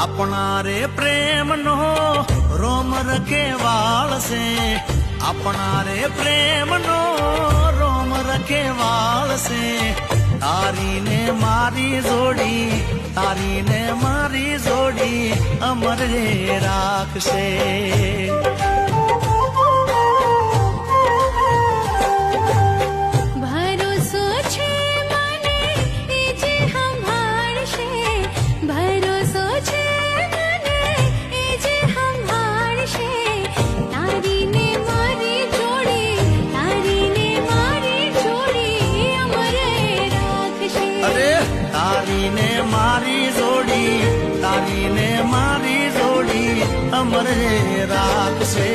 अपना रे प्रेम नो रोम रखे वाल से अपना रे प्रेम नो रोम रखे वाल से तारी ने मारी जोड़ी अमर रे राख से तारी ने मारी जोड़ी अमर रे राख से